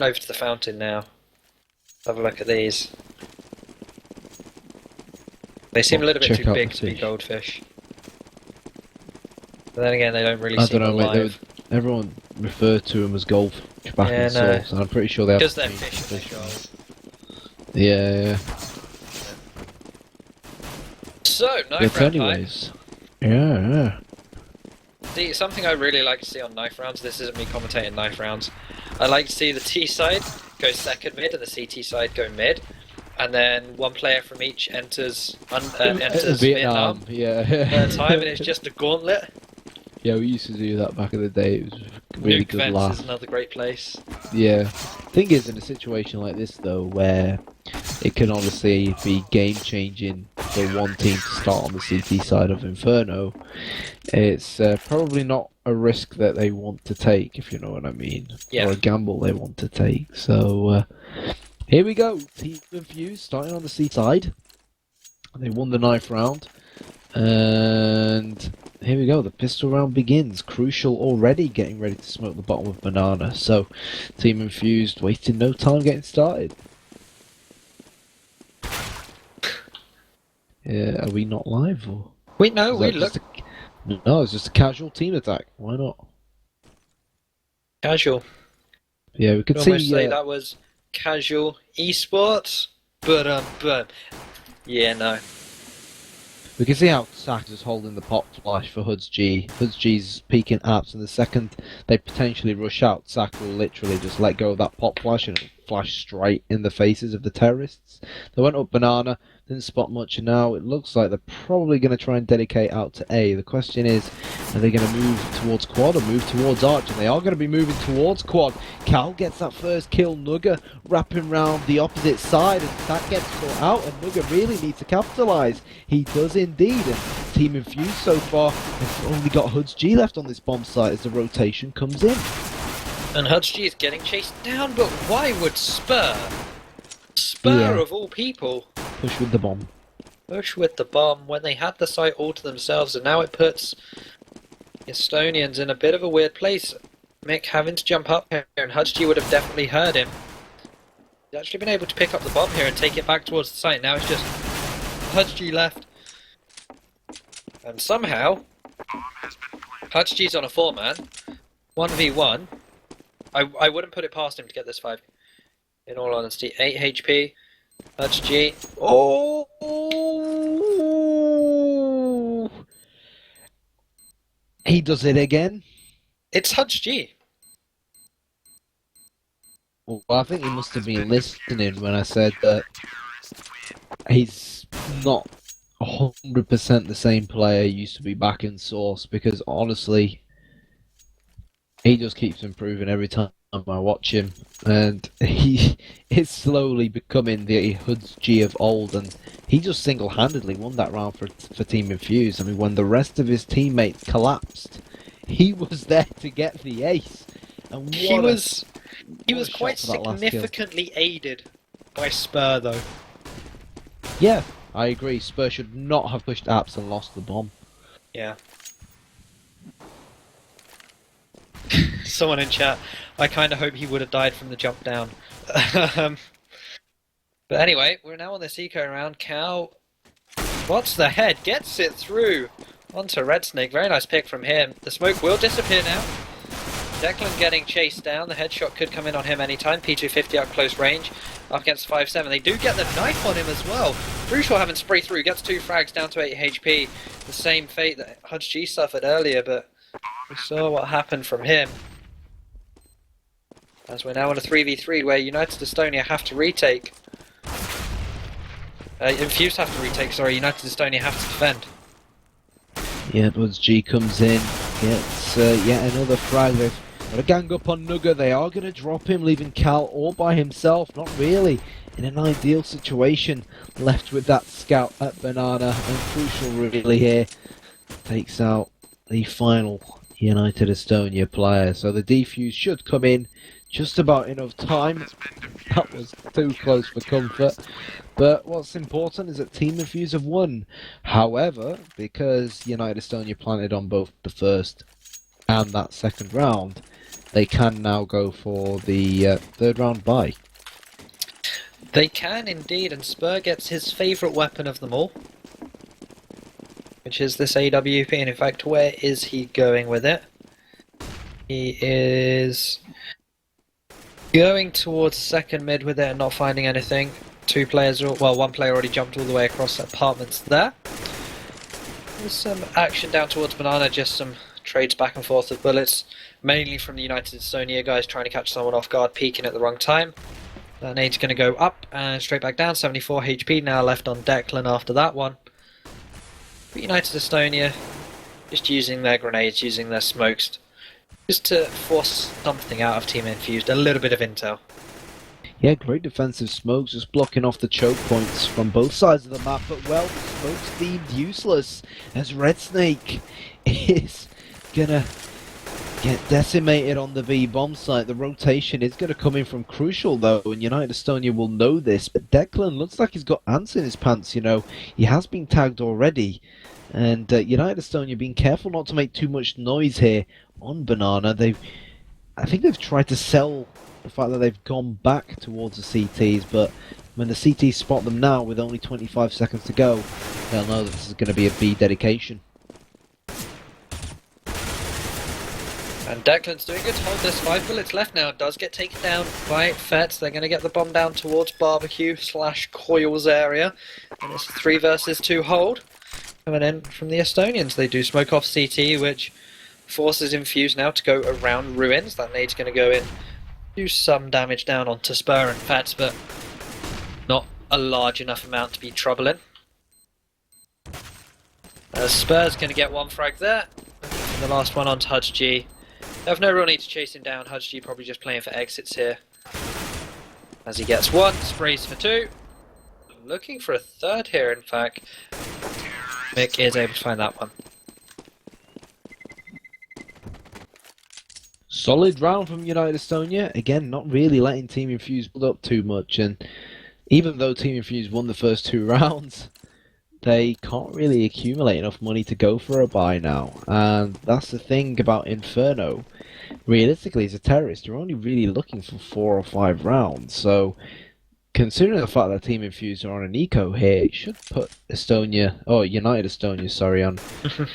Over to the fountain now. Have a look at these. They seem a little bit too big to be goldfish. But then again, they don't really seem alive. Mate, everyone referred to them as goldfish back in Source, and I'm pretty sure they have. Because they're fish and they're Yeah. So, knife round anyways. Yeah. See, something I really like to see on knife rounds, this isn't me commentating knife rounds, I like to see the T side go second mid and the CT side go mid, and then one player from each enters Vietnam yeah. time, and it's just a gauntlet. Yeah, we used to do that back in the day. It was a really Nuke good Vents laugh. is another great place. Yeah. Thing is, in a situation like this, though, where it can obviously be game-changing for one team to start on the CT side of Inferno, it's probably not a risk that they want to take, if you know what I mean. Yeah. Or a gamble they want to take. So, here we go. Team Infused starting on the CT side. They won the knife round. And here we go, the pistol round begins. Crucial already, getting ready to smoke the bottom of Banana. So, Team Infused wasting no time getting started. Yeah, are we not live? Or Wait, no, we look no, it's just a casual team attack. Why not? casual. Yeah, we could Almost see. say that was casual esports, but yeah, no. We can see how Sack is holding the pop flash for Hoods G. Hoods G's peeking apps, and the second they potentially rush out, Sack will literally just let go of that pop flash and it'll flash straight in the faces of the terrorists. They went up Banana, didn't spot much, and now it looks like they're probably going to try and dedicate out to A. The question is, are they going to move towards Quad or move towards Arch? And they are going to be moving towards Quad. Cal gets that first kill, Nugger wrapping round the opposite side, and that gets caught out, and Nugger really needs to capitalise. He does indeed, and Team Infused so far have only got Hoods G left on this bomb site as the rotation comes in. And Hoods G is getting chased down, but why would Spur of all people, push with the bomb? Push with the bomb when they had the site all to themselves, and now it puts Estonians in a bit of a weird place. Mick having to jump up here, and Hoods G would have definitely heard him. He's actually been able to pick up the bomb here and take it back towards the site. Now it's just Hoods G left. And somehow, Hoods G's on a 4-man, 1v1. I wouldn't put it past him to get this 5. In all honesty, 8 HP, Hoods G. Oh! He does it again. It's Hoods G. Well, I think he must have been listening when I said that he's not 100% the same player he used to be back in Source, because honestly, he just keeps improving every time I watch him, and he is slowly becoming the Hoods G of old, and he just single-handedly won that round for Team Infused. I mean, when the rest of his teammates collapsed, he was there to get the ace. And he was quite significantly aided by Spur, though. Yeah, I agree. Spur should not have pushed apps and lost the bomb. Yeah. Someone in chat, I kind of hope he would have died from the jump down. But anyway, we're now on this eco round. Cal, what's the head? Gets it through onto Red Snake. Very nice pick from him. The smoke will disappear now. Declan getting chased down. The headshot could come in on him anytime. P250 up close range. Up against 5-7. They do get the knife on him as well. Crucial having spray through. Gets 2 frags down to 8 HP. The same fate that Hoods G suffered earlier, but we saw what happened from him. As we're now on a 3v3 where United Estonia have to retake. Infused have to retake, sorry. United Estonia have to defend. Yeah, Hoods G comes in, gets yet another frag. They've got a gang up on Nugger. They are going to drop him, leaving Cal all by himself. Not really in an ideal situation. Left with that scout at Banana, and Crucial really here takes out the final United Estonia player. So the defuse should come in just about enough time. That was too close for comfort. But what's important is that Team Infused have won. However, because United Estonia planted on both the first and that second round, they can now go for the third round bye. They can indeed, and Spur gets his favourite weapon of them all, which is this AWP, and in fact, where is he going with it? He is going towards second mid with it and not finding anything. Two players, well, one player already jumped all the way across the apartments there. There's some action down towards Banana, just some trades back and forth of bullets, mainly from the United Estonia guys trying to catch someone off guard, peeking at the wrong time. That nade's going to go up and straight back down. 74 HP now left on Declan after that one. But United Estonia just using their grenades, using their smokes, just to force something out of Team Infused, a little bit of intel. Yeah, great defensive smokes, just blocking off the choke points from both sides of the map, but well, the smokes deemed useless as Red Snake is gonna get decimated on the B bomb site. The rotation is gonna come in from Crucial though, and United Estonia will know this, but Declan looks like he's got ants in his pants, you know. He has been tagged already, and United Estonia being careful not to make too much noise here on Banana. I think they've tried to sell the fact that they've gone back towards the CTs, but when the CTs spot them now with only 25 seconds to go, they'll know that this is going to be a B dedication. And Declan's doing good to hold this. 5 bullets left now. Does get taken down by Fets. They're going to get the bomb down towards barbecue/coils area. And it's a 3 versus 2 hold coming in from the Estonians. They do smoke off CT, which forces Infused now to go around ruins. That nade's going to go in, do some damage down onto Spur and Fats, but not a large enough amount to be troubling. Spur's going to get 1 frag there. And the last one onto Hudge G. They have no real need to chase him down. Hudge G probably just playing for exits here. As he gets 1, sprays for 2. Looking for a third here, in fact. Mick is able to find that one. Solid round from United Estonia. Again, not really letting Team Infused build up too much, and even though Team Infused won the first 2 rounds, they can't really accumulate enough money to go for a buy now. And that's the thing about Inferno. Realistically, as a terrorist, you're only really looking for 4 or 5 rounds. So, considering the fact that Team Infused are on an eco here, it should put United Estonia, sorry, on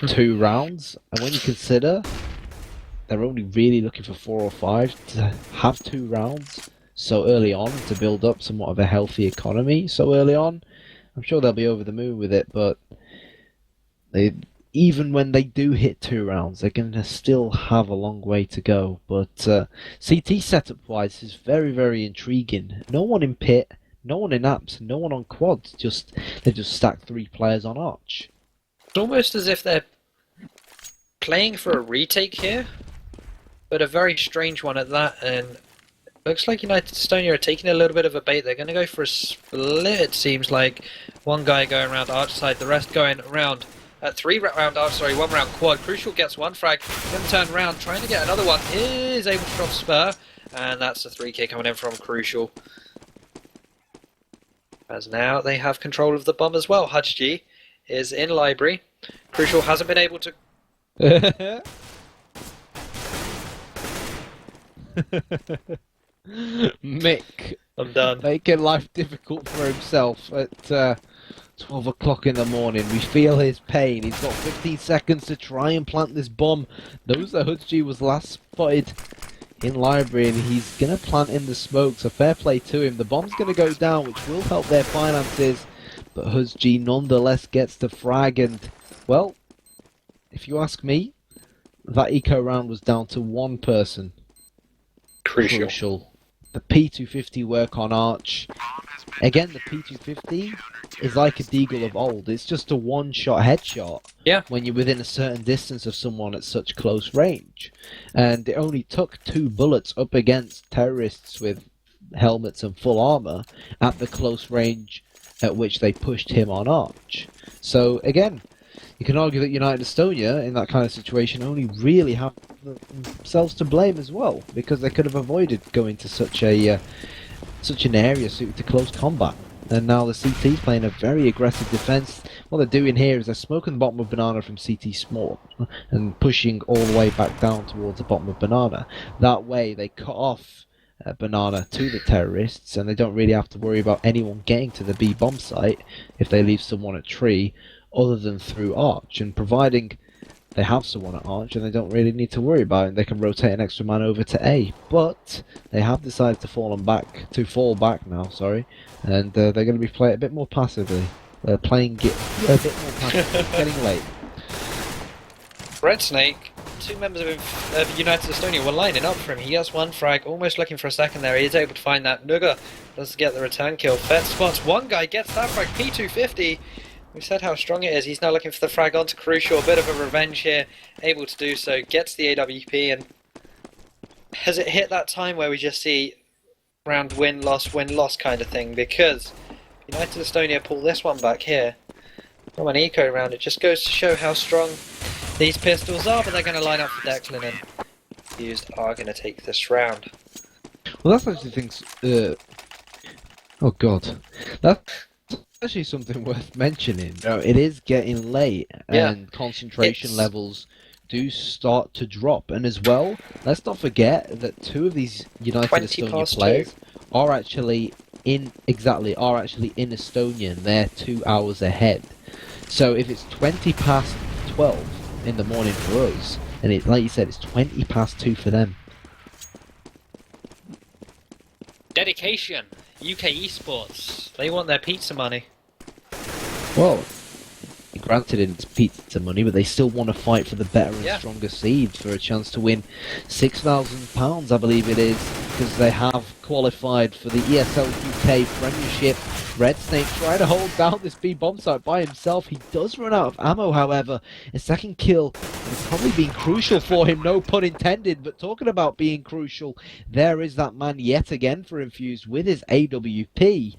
2 rounds. And when you consider they're only really looking for 4 or 5 to have 2 rounds so early on to build up somewhat of a healthy economy so early on, I'm sure they'll be over the moon with it, but even when they do hit 2 rounds, they're going to still have a long way to go. But CT setup-wise is very, very intriguing. No one in pit, no one in apps, no one on quads. They just stacked 3 players on arch. It's almost as if they're playing for a retake here, but a very strange one at that, and looks like United Estonia are taking a little bit of a bait. They're going to go for a split, it seems like. One guy going around arch side, the rest going around 3 round arch, 1 round quad. Crucial gets 1 frag, then turn around, trying to get another one, is able to drop Spur, and that's a 3k coming in from Crucial. As now they have control of the bomb as well. Hudge G is in library. Crucial hasn't been able to... Mick, I'm done. Making life difficult for himself at 12 o'clock in the morning. We feel his pain. He's got 15 seconds to try and plant this bomb. Knows that Hudge was last spotted in library, and he's going to plant in the smoke, so fair play to him. The bomb's going to go down, which will help their finances, but Hudge nonetheless gets the frag, and, well, if you ask me, that eco round was down to 1 person. Crucial. The P250 work on arch. Again, the P250 is like a Deagle of old. It's just a one-shot headshot. Yeah. When you're within a certain distance of someone at such close range. And it only took 2 bullets up against terrorists with helmets and full armor at the close range at which they pushed him on arch. So, again, you can argue that United Estonia, in that kind of situation, only really have themselves to blame as well, because they could have avoided going to such an area suited to close combat. And now the CT's playing a very aggressive defense. what they're doing here is they're smoking the bottom of banana from CT small and pushing all the way back down towards the bottom of banana. That way they cut off banana to the terrorists, and they don't really have to worry about anyone getting to the B bomb site if they leave someone at tree, other than through arch. And providing they have someone at arch, and they don't really need to worry about it, they can rotate an extra man over to A. But they have decided to fall back now, sorry, and they're going to be playing a bit more passively. They're playing it a bit more passively, getting late. Red Snake, two members of United Estonia were lining up for him. He gets one frag, almost looking for a second there. He is able to find that. Nuga does get the return kill. Fed spots one guy, gets that frag. P250. We said how strong it is. He's now looking for the frag onto Crucial. A bit of a revenge here. Able to do so. Gets the AWP. And has it hit that time where we just see round win loss kind of thing? Because United Estonia pull this one back here from an eco round. It just goes to show how strong these pistols are. But they're going to line up for Declan, and Infused are going to take this round. Well, that's actually things. Oh god, that's actually something worth mentioning. You know, it is getting late, and concentration levels do start to drop. And as well, let's not forget that two of these United Estonia players are actually in Estonia, and they're 2 hours ahead. So if it's 20 past 12 in the morning for us, and it, like you said, it's 20 past 2 for them. Dedication. UK esports. They want their pizza money. Well, granted it's pizza money, but they still want to fight for the better and stronger seeds for a chance to win £6,000, I believe it is, because they have qualified for the ESL UK Premiership. Red Snake trying to hold down this B bomb site by himself. He does run out of ammo, however. A second kill has probably been crucial for him, no pun intended. But talking about being crucial, there is that man yet again for Infused with his AWP.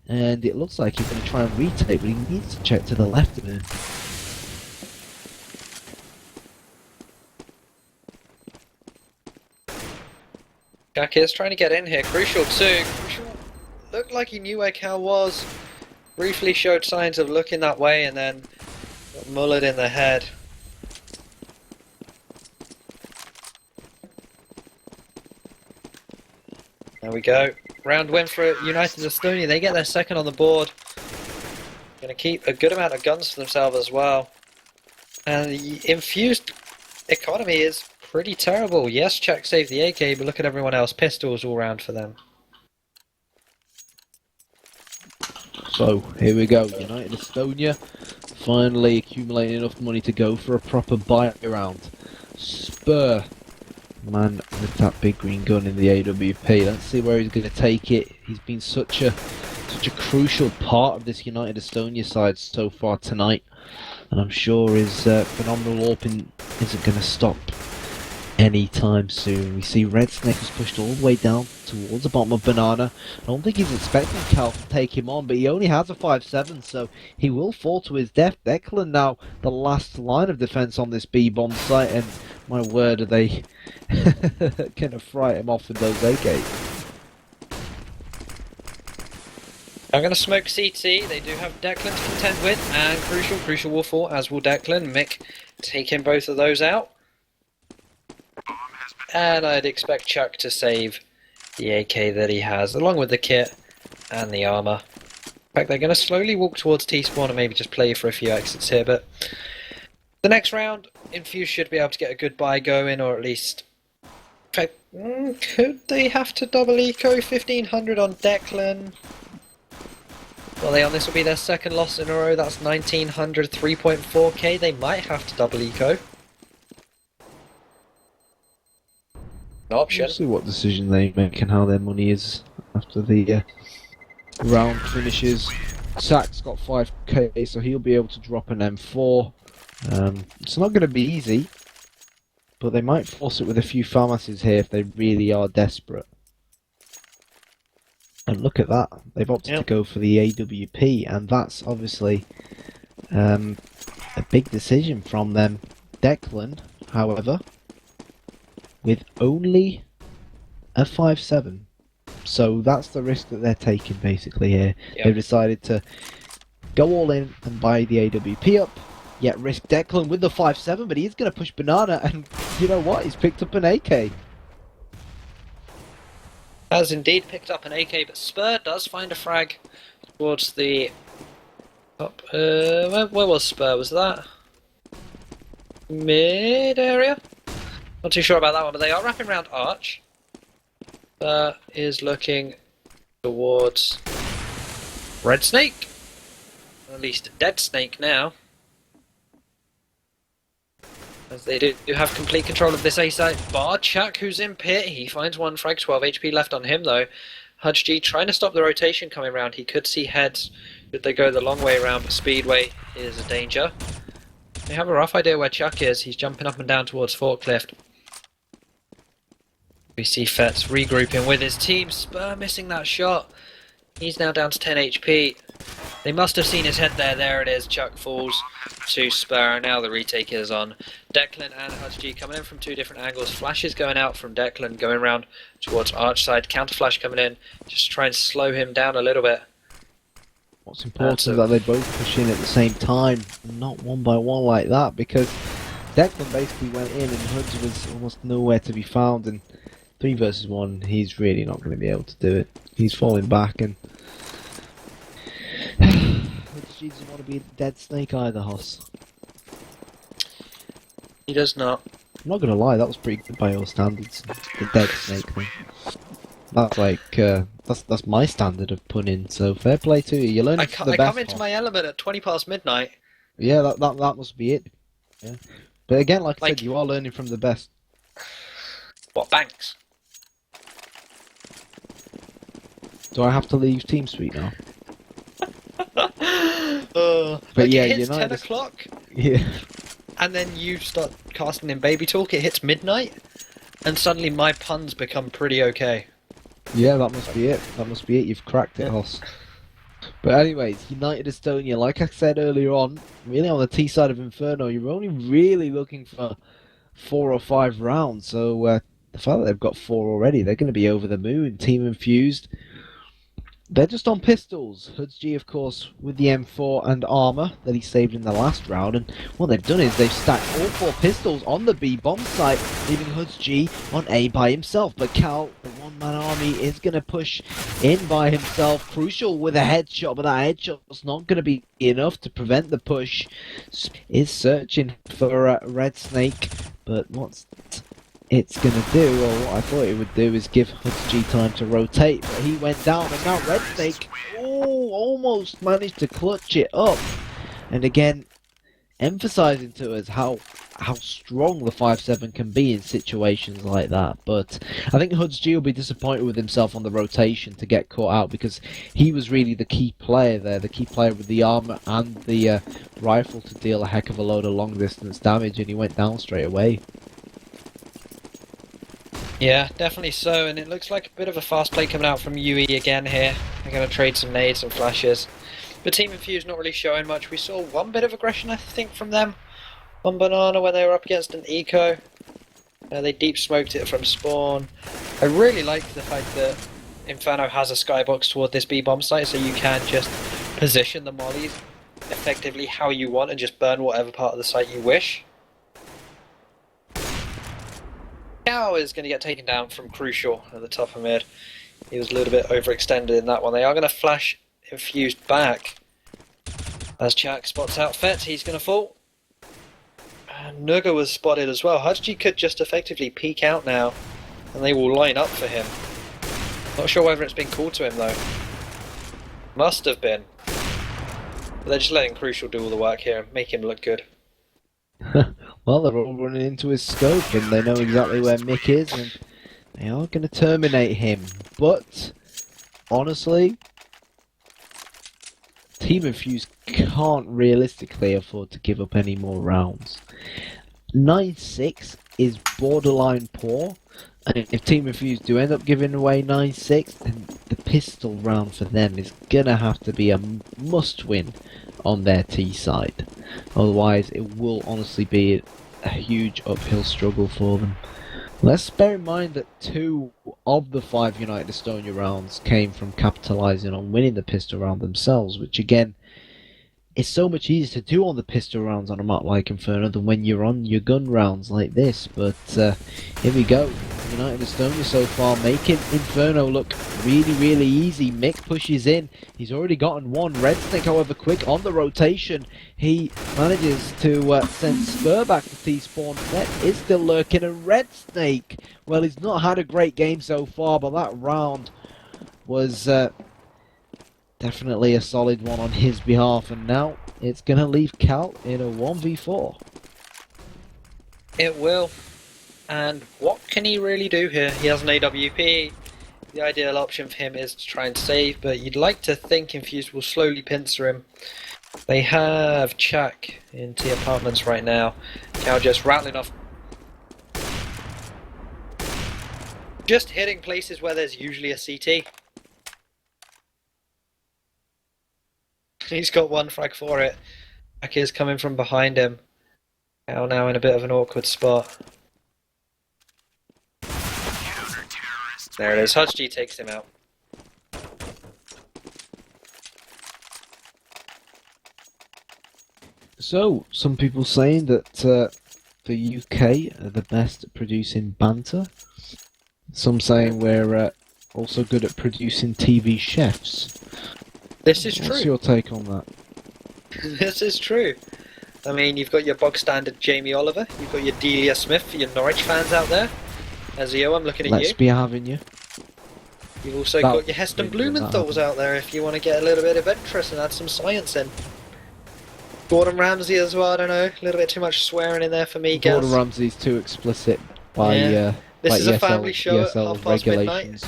And it looks like he's going to try and retake, but he needs to check to the left of him. Jack is trying to get in here. Crucial too. Crucial looked like he knew where Cal was. Briefly showed signs of looking that way, and then got mullered in the head. There we go. Round win for United Estonia. They get their second on the board. Going to keep a good amount of guns for themselves as well. And the Infused economy is pretty terrible. Yes, Czech saved the AK, but look at everyone else. Pistols all round for them. So, here we go. United Estonia finally accumulating enough money to go for a proper buy round. Spur, man with that big green gun in the AWP. Let's see where he's going to take it. He's been such a crucial part of this United Estonia side so far tonight. And I'm sure his phenomenal AWP isn't going to stop anytime soon. We see Red Snake has pushed all the way down towards the bottom of Banana. I don't think he's expecting Cal to take him on, but he only has a 5-7, so he will fall to his death. Declan now the last line of defense on this B-bomb site, and my word, are they going to fright him off with those AKs. I'm going to smoke CT. They do have Declan to contend with, and Crucial will fall, as will Declan. Mick taking both of those out. And I'd expect Chuck to save the AK that he has, along with the kit and the armour. In fact, they're going to slowly walk towards T-spawn and maybe just play for a few exits here, but the next round, Infused should be able to get a good buy going, or at least... In fact, could they have to double eco 1500 on Declan? Well, this will be their second loss in a row. That's 1900, 3.4k. They might have to double eco. Option. We'll see what decision they make and how their money is after the round finishes. Sack's got 5k, so he'll be able to drop an M4. It's not going to be easy, but they might force it with a few pharmacies here if they really are desperate. And look at that, they've opted to go for the AWP, and that's obviously a big decision from them. Declan, however, with only a 5-7. So that's the risk that they're taking basically here. They've decided to go all in and buy the AWP up, yet risk Declan with the 5-7, but he's going to push Banana, and you know what? He's picked up an AK. Has indeed picked up an AK, but Spur does find a frag towards the top. Where was Spur? Was that mid area? Not too sure about that one, but they are wrapping around Arch. Spur is looking towards Red Snake. Or at least Dead Snake now. As they do have complete control of this A site. Bar Chuck, who's in pit, he finds one frag, 12 HP left on him though. HudgeG trying to stop the rotation coming around. He could see heads should they go the long way around, but Speedway is a danger. They have a rough idea where Chuck is. He's jumping up and down towards Forklift. We see Fetz regrouping with his team. Spur missing that shot. He's now down to 10 HP. They must have seen his head there. There it is. Chuck falls to Spur, and now the retake is on. Declan and HudgeG coming in from two different angles. Flashes going out from Declan, going around towards Arch side. Counter flash coming in. Just try and slow him down a little bit. What's important is that they both push in at the same time, not one by one like that, because Declan basically went in and Hudge was almost nowhere to be found, and 3 versus 1, he's really not going to be able to do it. He's falling back, and Hudge doesn't want to be a dead snake either, Hoss. He does not. I'm not going to lie, that was pretty good by your standards, the dead snake thing. That's like, that's my standard of punning, so fair play to you. You're learning from the best. I come into my element at 20 past midnight. Yeah, that must be it. Yeah. But again, like I said, you are learning from the best. What, Banks? Do I have to leave TeamSpeak now? But But like yeah, it hits 10 United. o'clock, Yeah. and then you start casting in Baby Talk, it hits midnight, and suddenly my puns become pretty okay. Yeah, that must be it. That must be it. You've cracked it, Hoss. But anyways, United Estonia, like I said earlier on, really on the T side of Inferno, you're only really looking for 4 or 5 rounds. So the fact that they've got 4 already, they're going to be over the moon. Team Infused, they're just on pistols. HudgeG, of course, with the M4 and armor that he saved in the last round. And what they've done is they've stacked all 4 pistols on the B bomb site, leaving HudgeG on A by himself. But Cal, the one-man army, is going to push in by himself. Crucial with a headshot, but that headshot's not going to be enough to prevent the push. Is searching for Red Snake, but what's it's going to do, or what I thought it would do, is give HudgeG time to rotate, but he went down, and now Red Snake, almost managed to clutch it up. And again, emphasizing to us how strong the 5-7 can be in situations like that. But I think HudgeG will be disappointed with himself on the rotation to get caught out, because he was really the key player there, the key player with the armor and the rifle to deal a heck of a load of long distance damage, and he went down straight away. Yeah, definitely so, and it looks like a bit of a fast play coming out from UE again here. They're going to trade some nades and flashes. But Team Infused not really showing much. We saw one bit of aggression, I think, from them on Banana when they were up against an eco. They deep smoked it from spawn. I really like the fact that Inferno has a skybox toward this B bomb site, so you can just position the mollies effectively how you want and just burn whatever part of the site you wish. Cow is going to get taken down from Crucial at the top of mid. He was a little bit overextended in that one. They are going to flash Infused back. As Chak spots out Fett, he's going to fall. And Nuga was spotted as well. HudgeG could just effectively peek out now, and they will line up for him. Not sure whether it's been called to him though. Must have been. But they're just letting Crucial do all the work here and make him look good. Well, they're all running into his scope, and they know exactly where Mick is, and they are going to terminate him. But, honestly, Team Infused can't realistically afford to give up any more rounds. 9-6 is borderline poor, and if Team Infused do end up giving away 9-6, then the pistol round for them is going to have to be a must-win on their T side. Otherwise, it will honestly be a huge uphill struggle for them. Let's bear in mind that 2 of the 5 United Estonia rounds came from capitalising on winning the pistol round themselves, which again it's so much easier to do on the pistol rounds on a map like Inferno than when you're on your gun rounds like this. But here we go. United Estonia so far making Inferno look really, really easy. Mick pushes in. He's already gotten one. Red Snake, however, quick on the rotation. He manages to send Spur back to T-spawn. Vet is still lurking, and Red Snake, well, he's not had a great game so far, but that round was definitely a solid one on his behalf, and now it's going to leave Cal in a 1v4. It will. And what can he really do here? He has an AWP. The ideal option for him is to try and save, but you'd like to think Infused will slowly pincer him. They have Chuck in T apartments right now. Cal just rattling off. Just hitting places where there's usually a CT. He's got one frag for it. Chuck is coming from behind him. Cal now in a bit of an awkward spot. There it is. HUDG takes him out. So, some people saying that the UK are the best at producing banter. Some saying we're also good at producing TV chefs. This is true. What's your take on that? This is true. I mean, you've got your bog standard Jamie Oliver, you've got your Delia Smith for your Norwich fans out there. Ezio, I'm looking at Let's you. be having you. You've also got your Heston Blumenthal's out there if you want to get a little bit adventurous and add some science in. Gordon Ramsay as well, I don't know, a little bit too much swearing in there for me, guys. Gordon Ramsay's too explicit by This is a ESL, family show at ESL midnight. regulations.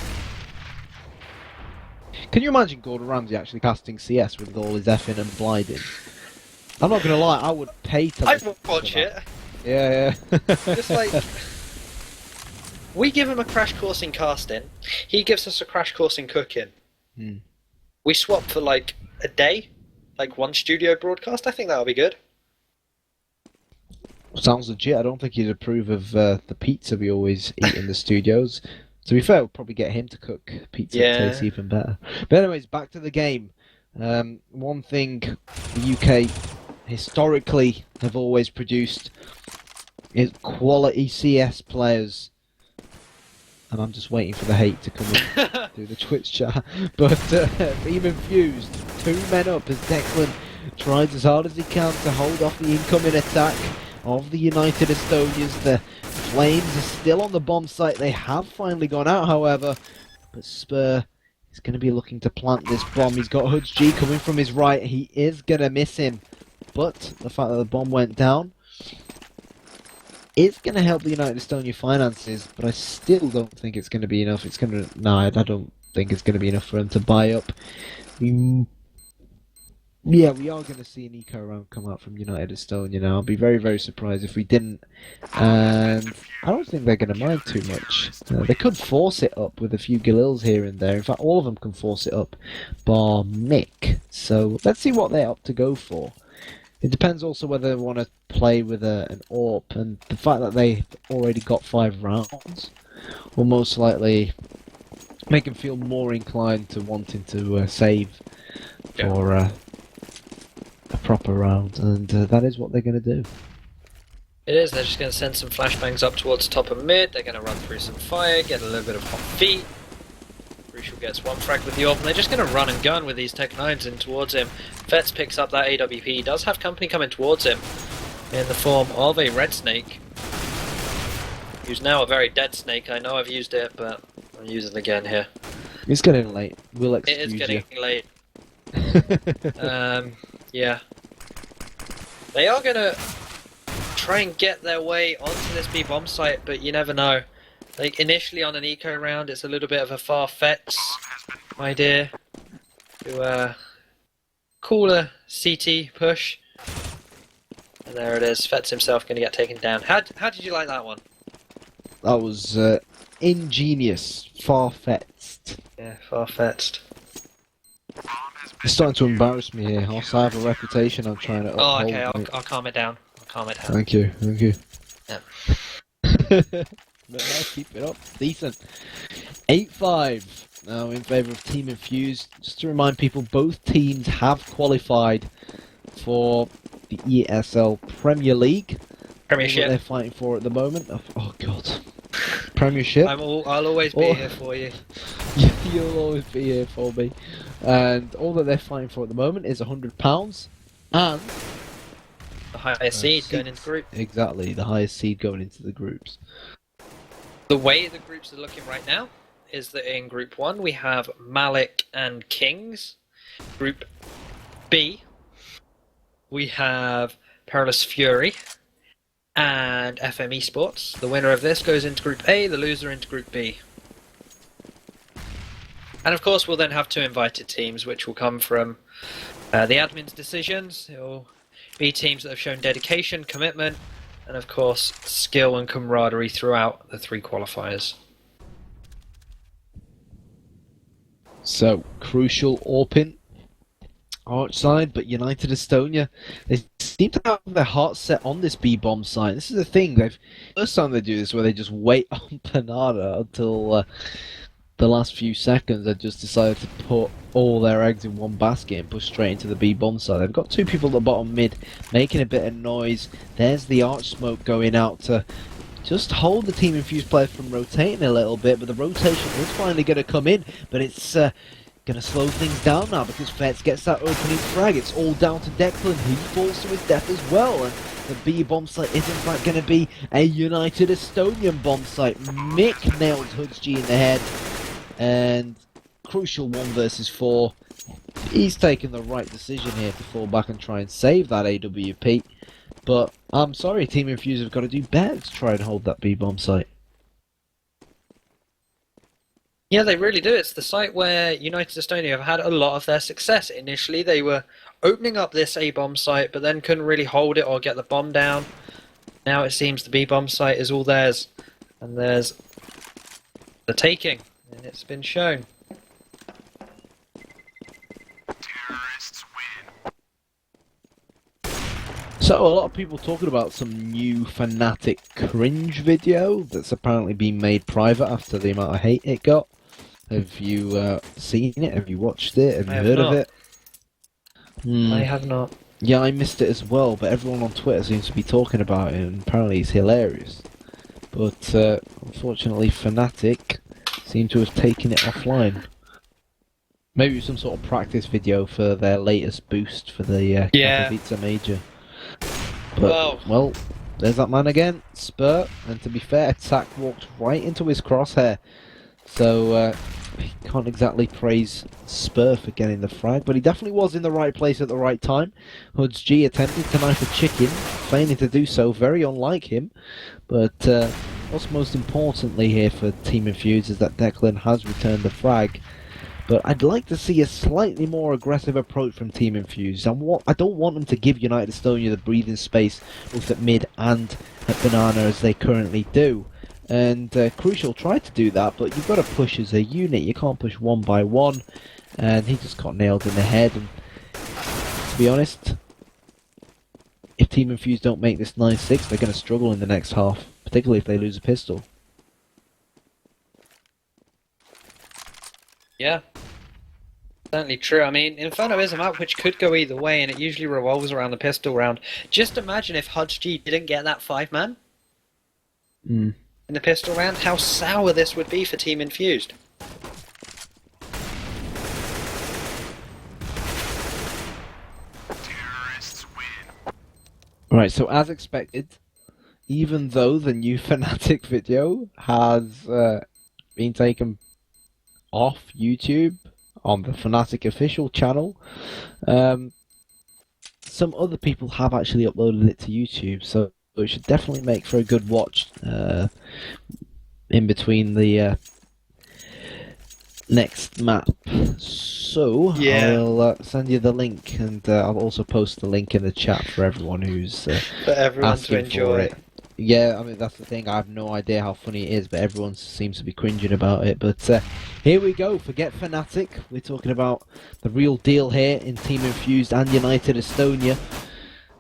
Can you imagine Gordon Ramsay actually casting CS with all his effing and blinding? I'm not gonna lie, I would pay to I'd listen watch to it. that. Yeah. Just like... We give him a crash course in casting, he gives us a crash course in cooking. We swap for like a day, like one studio broadcast. I think that'll be good. Sounds legit. I don't think he'd approve of the pizza we always eat in the studios. To be fair, we'll probably get him to cook pizza that tastes even better. But anyways, back to the game. One thing the UK historically have always produced is quality CS players. And I'm just waiting for the hate to come in through the Twitch chat. But Beam Infused, 2 men up as Declan tries as hard as he can to hold off the incoming attack of the United Estonians. The Flames are still on the bomb site. They have finally gone out, however. But Spur is going to be looking to plant this bomb. He's got HUDG coming from his right. He is going to miss him. But the fact that the bomb went down is going to help the United Estonia finances, but I still don't think it's going to be enough. I don't think it's going to be enough for them to buy up. Yeah, we are going to see an eco round come out from United Estonia now. I'll be very, very surprised if we didn't. And I don't think they're going to mind too much. They could force it up with a few Galils here and there. In fact, all of them can force it up, bar Mick. So let's see what they opt to go for. It depends also whether they want to play with an AWP, and the fact that they already got 5 rounds will most likely make them feel more inclined to wanting to save for a proper round, and that is what they're going to do. It is, they're just going to send some flashbangs up towards top of mid, they're going to run through some fire, get a little bit of hot feet. Crucial gets one frag with the AWP, and they're just going to run and gun with these Tech 9s in towards him. Vets picks up that AWP, he does have company coming towards him in the form of a Red Snake, who's now a very dead snake. I know I've used it, but I'll use it again here. It's getting late. We'll excuse It is you. getting late. Yeah. They are going to try and get their way onto this B bomb site, but you never know. Like, initially on an eco round, it's a little bit of a far-fetched idea to call a CT push. And there it is, Fetz himself going to get taken down. How did you like that one? That was ingenious, far-fetched. Yeah, far-fetched. It's starting to embarrass me here. Also, I have a reputation I'm trying to uphold. Oh, okay, I'll calm it down. Thank you. Yeah. But no, keep it up. Decent. 8-5 now in favour of Team Infused. Just to remind people, both teams have qualified for the ESL Premier League. All that they're Premiership. fighting for at the moment. Oh God, Premiership. I'll always be here for you. You'll always be here for me. And all that they're fighting for at the moment is £100 and The highest seed going into group. Exactly, the highest seed going into the groups. The way the groups are looking right now is that in Group 1 we have Malik and Kings. Group B we have Perilous Fury and FM Esports. The winner of this goes into Group A, the loser into Group B. And of course we'll then have 2 invited teams, which will come from the admin's decisions. It will be teams that have shown dedication, commitment, and of course skill and camaraderie throughout the 3 qualifiers. So, Crucial Orpin, Archside, but United Estonia, they seem to have their hearts set on this B-bomb site. This is the thing, first time they do this where they just wait on Panada until the last few seconds and just decided to put all their eggs in one basket and push straight into the B-bomb side. They've got 2 people at the bottom mid making a bit of noise. There's the Arch smoke going out to just hold the Team Infused players from rotating a little bit, but the rotation is finally going to come in, but it's going to slow things down now because Fetz gets that opening frag. It's all down to Declan. He falls to his death as well, and the B bomb site is in fact going to be a United Estonian bomb site. Mick nailed Hoods G in the head, and Crucial 1 versus 4. He's taken the right decision here to fall back and try and save that AWP. But I'm sorry, Team Infused have got to do better to try and hold that B-bomb site. Yeah, they really do. It's the site where United Estonia have had a lot of their success. Initially, they were opening up this A-bomb site, but then couldn't really hold it or get the bomb down. Now it seems the B-bomb site is all theirs, and there's the taking, and it's been shown. So, a lot of people talking about some new Fnatic cringe video that's apparently been made private after the amount of hate it got. Have you seen it? Have you watched it? Have you heard of it? I have not. Yeah, I missed it as well, but everyone on Twitter seems to be talking about it, and apparently it's hilarious. But unfortunately, Fnatic seem to have taken it offline. Maybe some sort of practice video for their latest boost for the Katowice Major. But, well, there's that man again, Spur, and to be fair, Zach walked right into his crosshair. So, he can't exactly praise Spur for getting the frag, but he definitely was in the right place at the right time. Hoods G attempted to knife a chicken, failing to do so, very unlike him. But what's most importantly here for Team Infused is that Declan has returned the frag. But I'd like to see a slightly more aggressive approach from Team Infused. I don't want them to give United Estonia the breathing space both at mid and at Banana as they currently do. And Crucial tried to do that, but you've got to push as a unit. You can't push one by one. And he just got nailed in the head. And to be honest, if Team Infused don't make this 9-6, they're going to struggle in the next half, particularly if they lose a pistol. Yeah. Certainly true. I mean, Inferno is a map which could go either way, and it usually revolves around the pistol round. Just imagine if Hudge G didn't get that 5-man in the pistol round, how sour this would be for Team Infused. Right, so as expected, even though the new Fnatic video has been taken off YouTube on the Fnatic official channel, some other people have actually uploaded it to YouTube, so it should definitely make for a good watch in between the next map. So I'll send you the link, and I'll also post the link in the chat for everyone who's for everyone to asking enjoy for it. Yeah, I mean, that's the thing. I have no idea how funny it is, but everyone seems to be cringing about it. But here we go. Forget Fnatic. We're talking about the real deal here in Team Infused and United Estonia.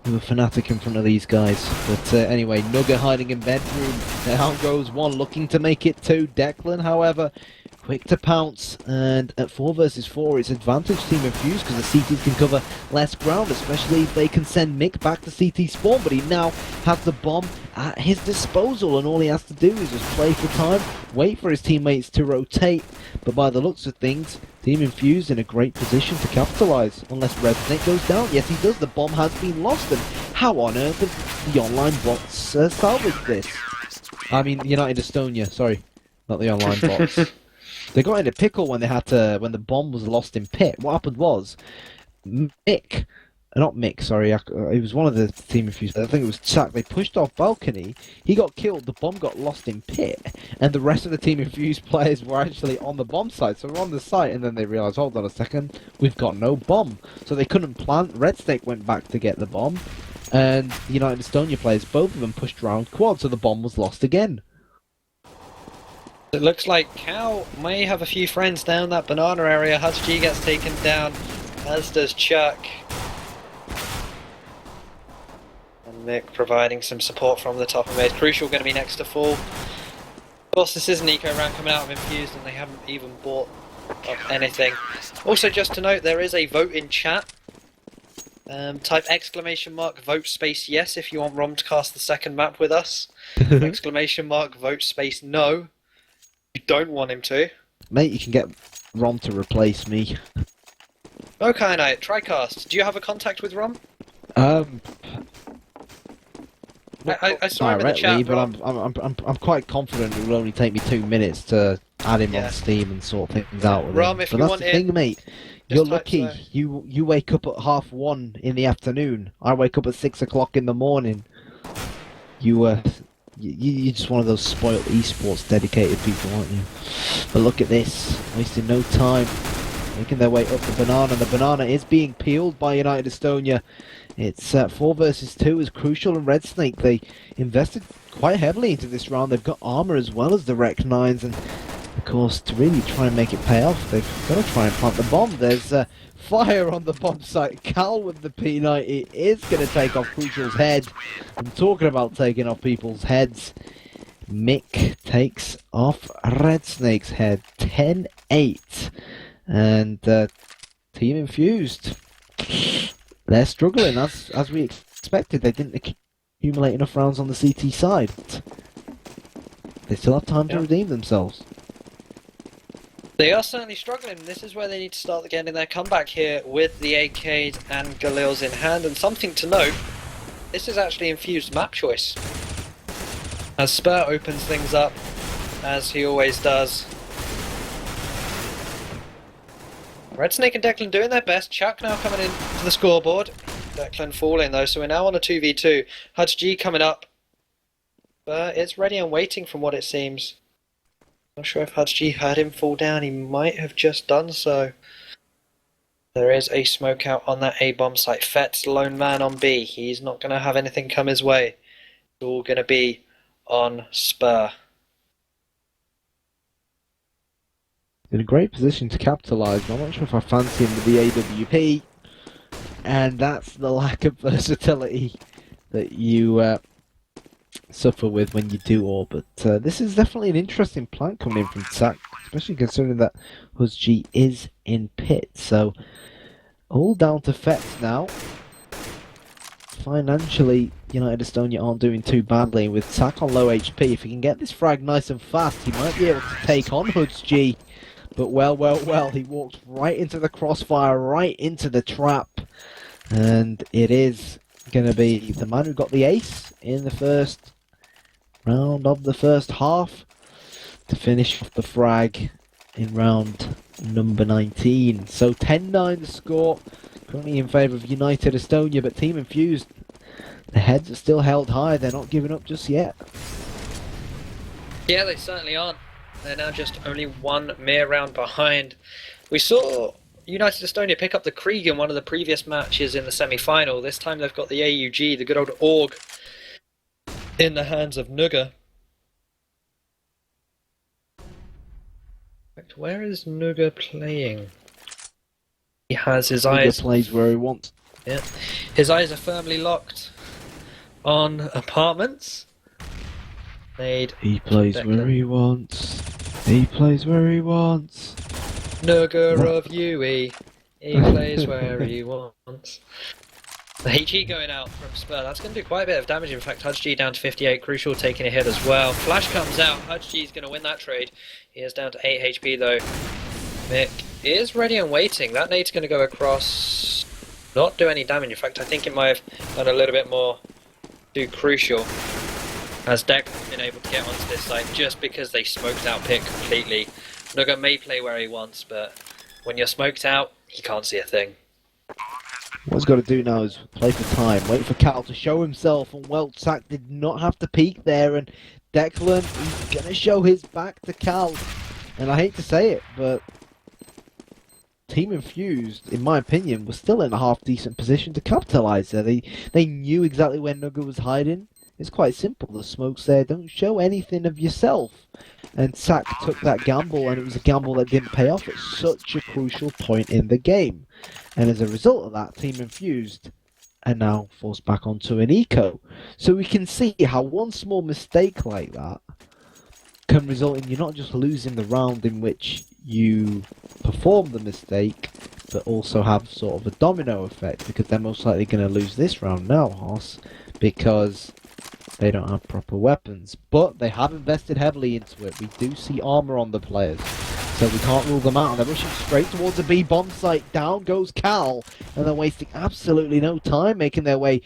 We were Fnatic in front of these guys. But anyway, Nugget hiding in bedroom. Down goes one, looking to make it two. Declan, however, quick to pounce, and at 4 versus 4 it's advantage Team Infused because the CTs can cover less ground, especially if they can send Mick back to CT spawn, but he now has the bomb at his disposal and all he has to do is just play for time, wait for his teammates to rotate, but by the looks of things, Team Infused in a great position to capitalise, unless Red Snake goes down. Yes he does, the bomb has been lost, and how on earth have the online bots salvaged this? I mean United Estonia, sorry, not the online bots. They got in a pickle when when the bomb was lost in pit. What happened was, Mick, not Mick, sorry, it was one of the Team Infused, I think it was Chuck, they pushed off balcony, he got killed, the bomb got lost in pit, and the rest of the Team Infused players were actually on the bomb site, so we're on the site, and then they realised, hold on a second, we've got no bomb, so they couldn't plant. Red Snake went back to get the bomb, and the United Estonia players, both of them pushed round quad, so the bomb was lost again. It looks like Cal may have a few friends down that banana area. HUDG gets taken down, as does Chuck. And Nick providing some support from the top of mid. Crucial going to be next to fall. Of course, this is an eco round coming out of Infused, and they haven't even bought up anything. Also, just to note, there is a vote in chat. Type exclamation mark vote space yes if you want Rom to cast the second map with us. Exclamation mark vote space no. You don't want him to. Mate, you can get Rom to replace me. Okay, Knight, try cast. Do you have a contact with Rom? I saw him in the chat, but I'm quite confident it will only take me 2 minutes to add him on Steam and sort things out with Rom, him. if but you that's want the thing, mate. You're lucky. so. You wake up at 1:30 in the afternoon. I wake up at 6 o'clock in the morning. You're just one of those spoiled esports dedicated people, aren't you? But look at this, wasting no time, making their way up the banana. The banana is being peeled by United Estonia. It's 4 versus 2 is Crucial and Red Snake. They invested quite heavily into this round. They've got armor as well as the Rec 9s, and of course, to really try and make it pay off, they've got to try and plant the bomb. There's fire on the bomb site. Cal with the P90 is going to take off Crucial's head. I'm talking about taking off people's heads. Mick takes off Red Snake's head. 10-8. And Team Infused, they're struggling as we expected. They didn't accumulate enough rounds on the CT side. They still have time to redeem themselves. They are certainly struggling. This is where they need to start getting their comeback here with the AKs and Galils in hand. And something to note, this is actually Infused map choice. As Spur opens things up, as he always does. Red Snake and Declan doing their best. Chuck now coming in to the scoreboard. Declan falling though, so we're now on a 2v2. HUDG coming up. But it's ready and waiting from what it seems. Not sure if HUDG heard him fall down. He might have just done so. There is a smoke out on that A-bomb site. Fett's lone man on B. He's not going to have anything come his way. It's all going to be on Spur. In a great position to capitalise. I'm not sure if I fancy him with the AWP. And that's the lack of versatility that you suffer with when you do all. But this is definitely an interesting plan coming in from TAC, especially considering that HUDG is in pit. So all down to Fett now. Financially, United Estonia aren't doing too badly. With TAC on low HP, if he can get this frag nice and fast, he might be able to take on HUDG. But well, he walks right into the crossfire, right into the trap. And it is going to be the man who got the ace in the first round of the first half to finish off the frag in round number 19. So 10-9 the score, currently in favour of United Estonia, but Team Infused, the heads are still held high, they're not giving up just yet. Yeah, they certainly aren't. They're now just only one mere round behind. We saw United Estonia pick up the Krieg in one of the previous matches in the semi-final. This time they've got the AUG, the good old AUG, in the hands of Nuga. Where is Nuga playing? He has his eyes... Nuga plays where he wants. Yeah. His eyes are firmly locked on apartments. He plays where he wants. He plays where he wants. Nugger of UE. He plays where he wants. The HE going out from Spur, that's going to do quite a bit of damage. In fact, HUDG down to 58, Crucial taking a hit as well. Flash comes out, HUDG is going to win that trade. He is down to 8 HP though. Mick is ready and waiting. That nade's going to go across, not do any damage. In fact, I think it might have done a little bit more to Crucial, as Deck has been able to get onto this side just because they smoked out Pick completely. Nugget may play where he wants, but when you're smoked out, he can't see a thing. What he's got to do now is play for time, wait for Cal to show himself, and well, Sack did not have to peek there, and Declan, he's going to show his back to Cal. And I hate to say it, but Team Infused, in my opinion, was still in a half-decent position to capitalise there. They knew exactly where Nugget was hiding. It's quite simple, the smoke's there, don't show anything of yourself. And Sack took that gamble, and it was a gamble that didn't pay off at such a crucial point in the game. And as a result of that, Team Infused are now forced back onto an eco. So we can see how one small mistake like that can result in you not just losing the round in which you perform the mistake, but also have sort of a domino effect, because they're most likely going to lose this round now, Hoss, because they don't have proper weapons. But they have invested heavily into it. We do see armor on the players, so we can't rule them out. They're rushing straight towards a B bomb site. Down goes Cal, and they're wasting absolutely no time making their way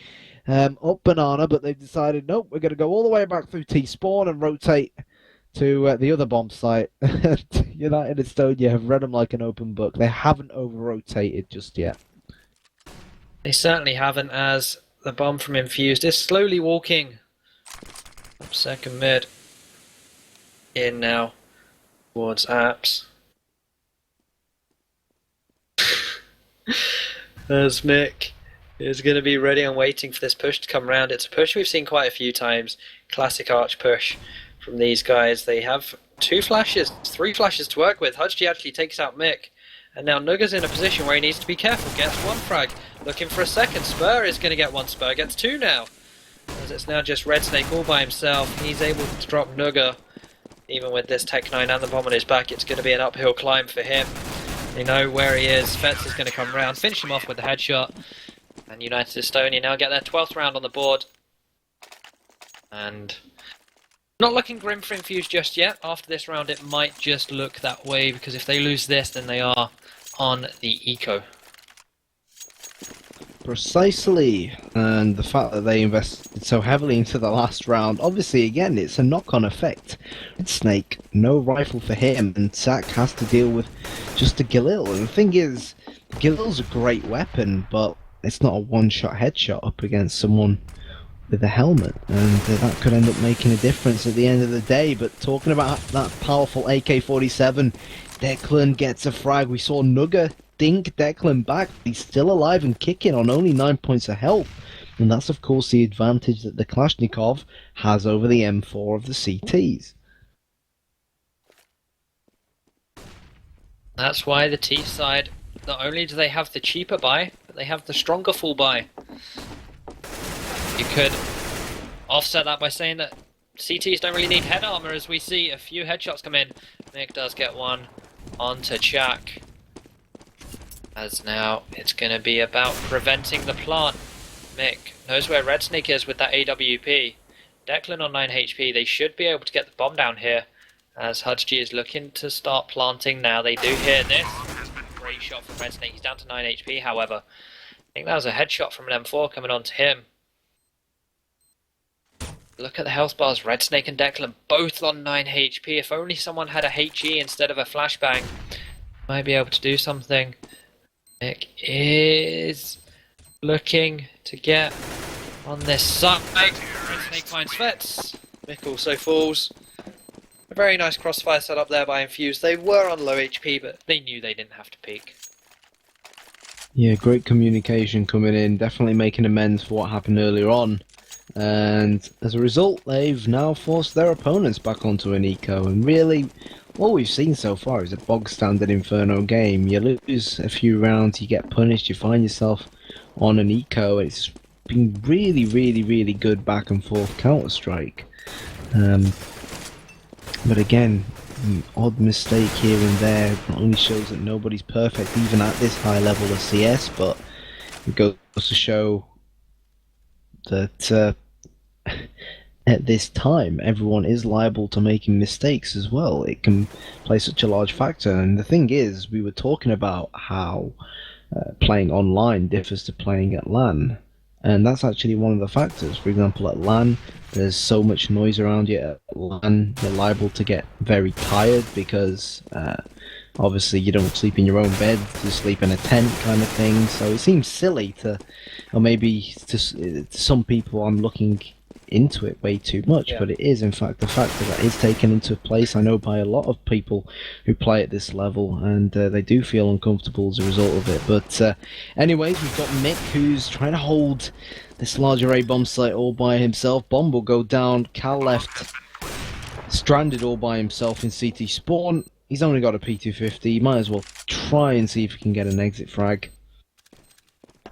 up Banana, but they've decided, nope, we're going to go all the way back through T-spawn and rotate to the other bomb site. United Estonia have read them like an open book. They haven't over-rotated just yet. They certainly haven't, as the bomb from Infused is slowly walking up second mid. In now towards apps. As Mick is going to be ready and waiting for this push to come round. It's a push we've seen quite a few times. Classic arch push from these guys. They have 3 flashes to work with. HUDG actually takes out Mick. And now Nugger's in a position where he needs to be careful. Gets 1 frag. Looking for a second. Spur is going to get 1. Spur gets 2 now. As it's now just Red Snake all by himself. He's able to drop Nugger. Even with this Tech 9 and the bomb on his back, it's going to be an uphill climb for him. They know where he is. Fetz is going to come round, finish him off with the headshot. And United Estonia now get their 12th round on the board. And not looking grim for Infused just yet. After this round, it might just look that way, because if they lose this, then they are on the eco. Precisely, and the fact that they invested so heavily into the last round, obviously again it's a knock-on effect. Red Snake, no rifle for him, and Sack has to deal with just a Galil. And the thing is, Galil's a great weapon, but it's not a one-shot headshot up against someone with a helmet, and that could end up making a difference at the end of the day. But talking about that powerful AK-47, Declan gets a frag. We saw Nugger dink Declan back. He's still alive and kicking on only 9 points of health, and that's of course the advantage that the Kalashnikov has over the M4 of the CTs. That's why the T side, not only do they have the cheaper buy, but they have the stronger full buy. You could offset that by saying that CTs don't really need head armor, as we see a few headshots come in. Mick does get one onto Chak. As now it's going to be about preventing the plant. Mick knows where Red Snake is with that AWP. Declan on 9 HP. They should be able to get the bomb down here, as HUDG is looking to start planting now. They do hear this. Great shot from Red Snake. He's down to 9 HP, however. I think that was a headshot from an M4 coming on to him. Look at the health bars. Red Snake and Declan both on 9 HP. If only someone had a HE instead of a flashbang, might be able to do something. Mick is looking to get on this side. Red Snake finds Fetz. Mick also falls. A very nice crossfire set up there by Infused. They were on low HP, but they knew they didn't have to peek. Yeah, great communication coming in, definitely making amends for what happened earlier on. And as a result, they've now forced their opponents back onto an eco. And really, what we've seen so far is a bog standard Inferno game. You lose a few rounds, you get punished, you find yourself on an eco. It's been really, really, really good back and forth Counter-Strike. But again, An odd mistake here and there not only shows that nobody's perfect even at this high level of CS, but it goes to show that at this time everyone is liable to making mistakes as well. It can play such a large factor, and the thing is, we were talking about how playing online differs to playing at LAN, and that's actually one of the factors. For example, at LAN, there's so much noise around you. At LAN, you're liable to get very tired because obviously you don't sleep in your own bed, you sleep in a tent kind of thing. So it seems silly to, or maybe to some people, I'm looking into it way too much, Yeah. but it is in fact a factor that is taken into place, I know, by a lot of people who play at this level, and they do feel uncomfortable as a result of it. But anyways, we've got Mick, who's trying to hold this larger A bomb site all by himself. Bomb will go down. Cal left stranded all by himself in CT spawn. He's only got a P250. He might as well try and see if he can get an exit frag.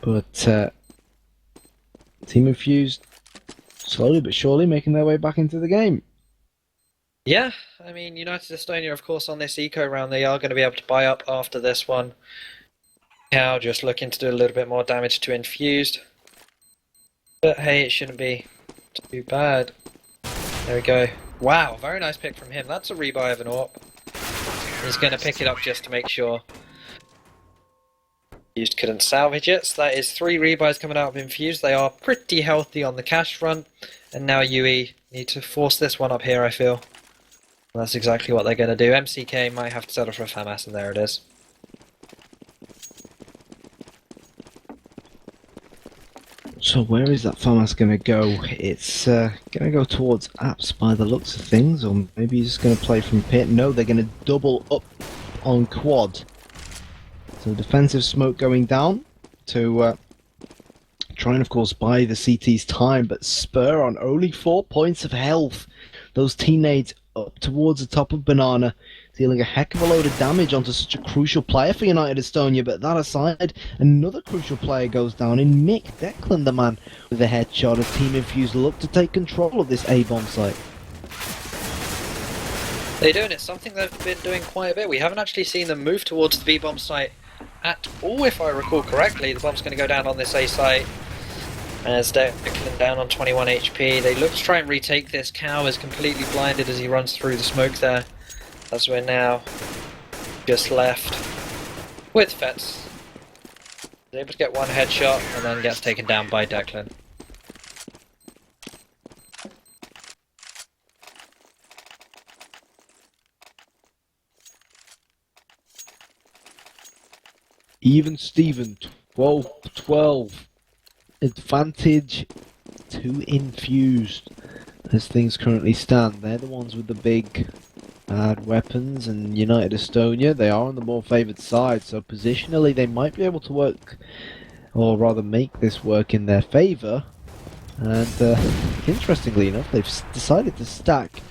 But Team Infused slowly but surely making their way back into the game. Yeah, I mean, United Estonia, of course, on this eco round, they are going to be able to buy up after this one. Now just looking to do a little bit more damage to Infused. But hey, it shouldn't be too bad. There we go. Wow, very nice pick from him. That's a rebuy of an AWP. He's going to pick it up just to make sure. Infused couldn't salvage it, so that is 3 rebuys coming out of Infused. They are pretty healthy on the cash front, and now UE need to force this one up here, I feel. And that's exactly what they're going to do. MCK might have to settle for a FAMAS, and there it is. So where is that FAMAS going to go? It's going to go towards apps by the looks of things, or maybe he's just going to play from pit. No, they're going to double up on quad. So defensive smoke going down to try and of course buy the CT's time, but Spur on only 4 points of health. Those teammates up towards the top of Banana, dealing a heck of a load of damage onto such a crucial player for United Estonia. But that aside, another crucial player goes down in Mick Declan, the man with a headshot, as Team Infused look to take control of this A-bomb site. They're doing it, something they've been doing quite a bit. We haven't actually seen them move towards the B-bomb site at all, if I recall correctly. The bomb's going to go down on this A site. As Declan down on 21 HP. They look to try and retake this. Cow is completely blinded as he runs through the smoke there. As we're now just left with Fetz. He's able to get one headshot and then gets taken down by Declan. Even Steven, 12-12. Advantage to Infused as things currently stand. They're the ones with the big bad weapons, and United Estonia, they are on the more favoured side, so positionally they might be able to work, or rather make this work in their favour. And interestingly enough, they've decided to stack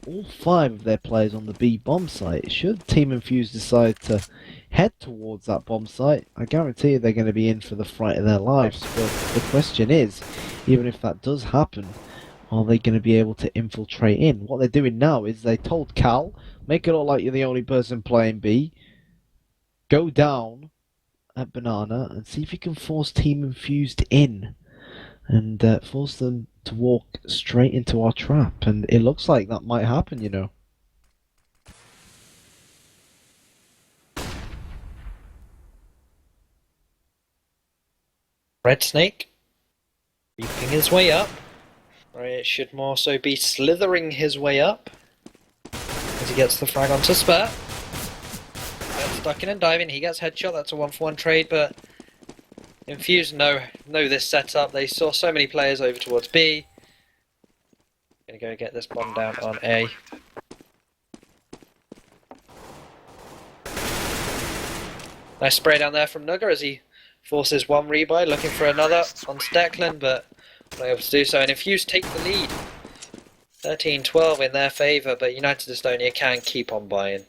all 5 of their players on the B bomb site. Should Team Infused decide to head towards that bomb site, I guarantee you they're going to be in for the fright of their lives. But the question is, even if that does happen, are they going to be able to infiltrate in? What they're doing now is they told Cal, make it look like you're the only person playing B, go down at Banana and see if you can force Team Infused in, and force them to walk straight into our trap. And it looks like that might happen, you know. Red Snake creeping his way up. Or it should more so be slithering his way up as he gets the frag onto Spur. Gets stuck in and diving. He gets headshot. That's a 1-for-1 trade, but Infused know this setup. They saw so many players over towards B. Gonna go get this bomb down on A. Nice spray down there from Nugger as he forces one rebuy, looking for another onto Declan, but not able to do so. And Infused take the lead. 13-12 in their favour, but United Estonia can keep on buying.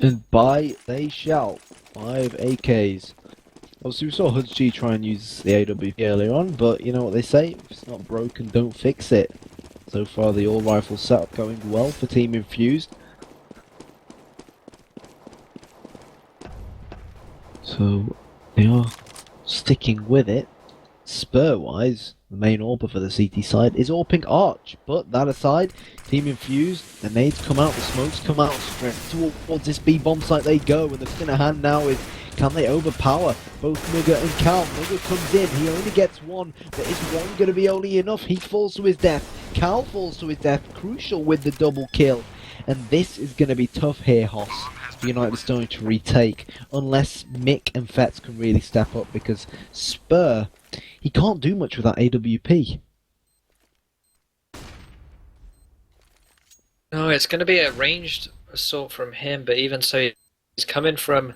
And buy they shall. 5 AKs. Obviously, we saw Hoods G try and use the AWP earlier on, but you know what they say, if it's not broken, don't fix it. So far, the all-rifle setup going well for Team Infused. So, they are sticking with it. Spur-wise, the main AWPer for the CT side is AWPing Arch, but that aside, Team Infused, the nades come out, the smokes come out, straight towards this B-bomb site they go, and the thing at hand now is, can they overpower both Nugget and Cal? Nugget comes in, he only gets one, but is one going to be only enough? He falls to his death, Cal falls to his death, Crucial with the double kill, and this is going to be tough here, Hoss, for United Estonia to retake, unless Mick and Fetz can really step up, because Spur, he can't do much with that AWP. No, it's going to be a ranged assault from him, but even so, he's coming from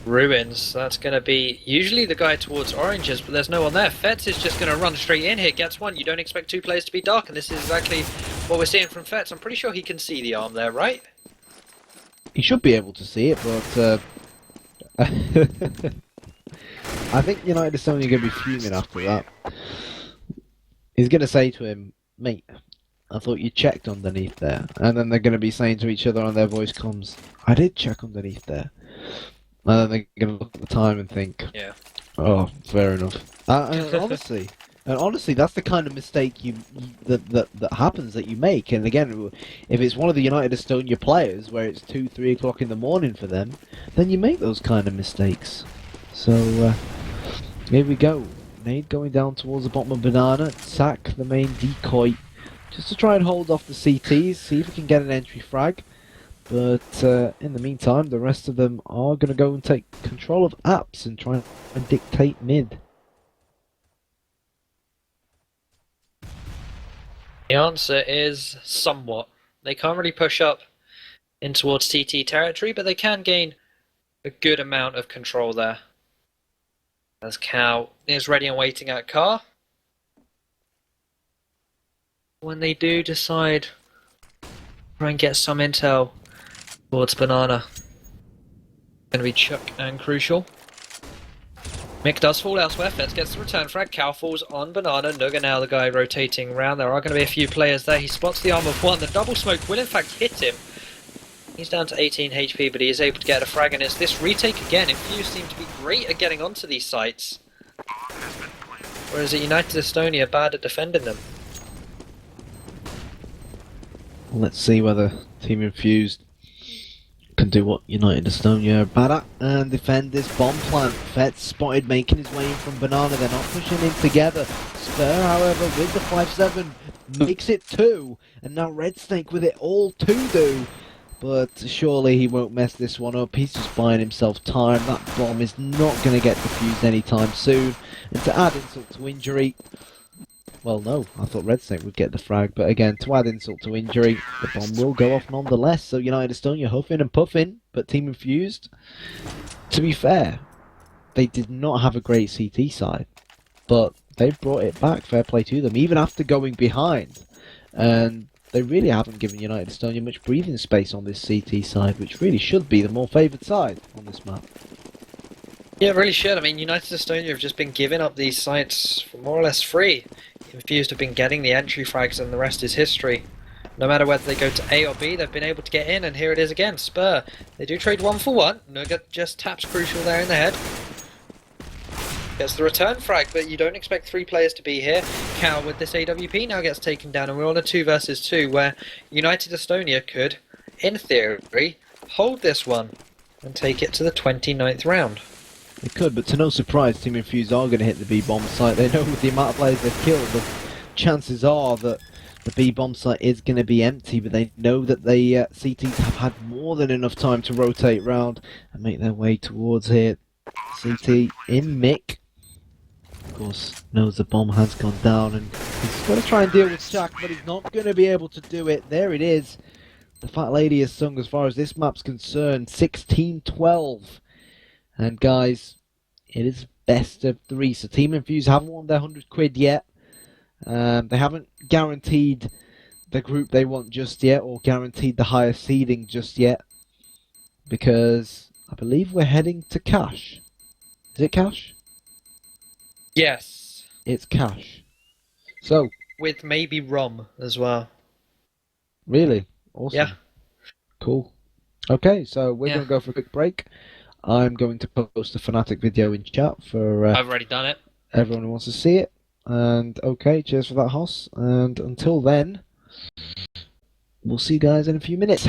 ruins. That's going to be usually the guy towards oranges, but there's no one there. Fetz is just going to run straight in here, gets one. You don't expect two players to be dark, and this is exactly what we're seeing from Fetz. I'm pretty sure he can see the arm there, right? He should be able to see it, but I think United Estonia are going to be fuming after that. He's going to say to him, mate, I thought you checked underneath there. And then they're going to be saying to each other on their voice comms, I did check underneath there. And then they're going to look at the time and think, Yeah. oh, fair enough. And honestly, that's the kind of mistake that happens that you make. And again, if it's one of the United Estonia players where it's 2, 3 o'clock in the morning for them, then you make those kind of mistakes. So here we go. Nade going down towards the bottom of Banana. Sack the main decoy, just to try and hold off the CTs. See if we can get an entry frag. But in the meantime, the rest of them are going to go and take control of apps and try and dictate mid. The answer is somewhat. They can't really push up in towards CT territory, but they can gain a good amount of control there. As Cal is ready and waiting at car. When they do decide to try and get some intel towards Banana, going to be Chuck and Crucial. Mick does fall elsewhere, Fetz gets the return frag, Cal falls on Banana, Nugga now the guy rotating around. There are going to be a few players there, he spots the arm of one, the double smoke will in fact hit him. He's down to 18 HP, but he is able to get a frag, and it's this retake again. Infused seem to be great at getting onto these sites, whereas at United Estonia bad at defending them. Let's see whether Team Infused can do what United Estonia are bad at and defend this bomb plant. Fetz spotted making his way in from Banana. They're not pushing in together. Spur, however, with the 5-7 makes it 2, and now Red Snake with it all to do. But surely he won't mess this one up. He's just buying himself time. That bomb is not going to get defused anytime soon. And to add insult to injury, well, no, I thought Red Snake would get the frag, but again, to add insult to injury, the bomb will go off nonetheless. So United Estonia huffing and puffing, but Team Infused, to be fair, they did not have a great CT side, but they've brought it back, fair play to them, even after going behind. And they really haven't given United Estonia much breathing space on this CT side, which really should be the more favoured side on this map. Yeah, it really should. I mean, United Estonia have just been giving up these sites for more or less free. Infused have been getting the entry frags, and the rest is history. No matter whether they go to A or B, they've been able to get in, and here it is again. Spur, they do trade 1 for 1. Nugget just taps Crucial there in the head. Gets the return frag, but you don't expect 3 players to be here. Cal with this AWP now gets taken down, and we're on a 2 versus 2, where United Estonia could, in theory, hold this one and take it to the 29th round. They could, but to no surprise, Team Infused are going to hit the B-bomb site. They know with the amount of players they've killed, the chances are that the B-bomb site is going to be empty, but they know that the CTs have had more than enough time to rotate round and make their way towards here. CT in Mick, of course, knows the bomb has gone down, and he's going to try and deal with Jack, but he's not going to be able to do it. There it is. The Fat Lady has sung as far as this map's concerned, 16-12. And guys, it is best of 3. So Team Infused haven't won their 100 quid yet. They haven't guaranteed the group they want just yet, or guaranteed the higher seeding just yet, because I believe we're heading to cash. Is it cash? Yes. It's cash. So, With maybe rum as well. really? Awesome. Yeah. Cool. Okay, so we're Yeah. going to go for a quick break. I'm going to post a Fnatic video in chat for I've already done it. everyone who wants to see it. And okay, cheers for that, Hoss. And until then, we'll see you guys in a few minutes.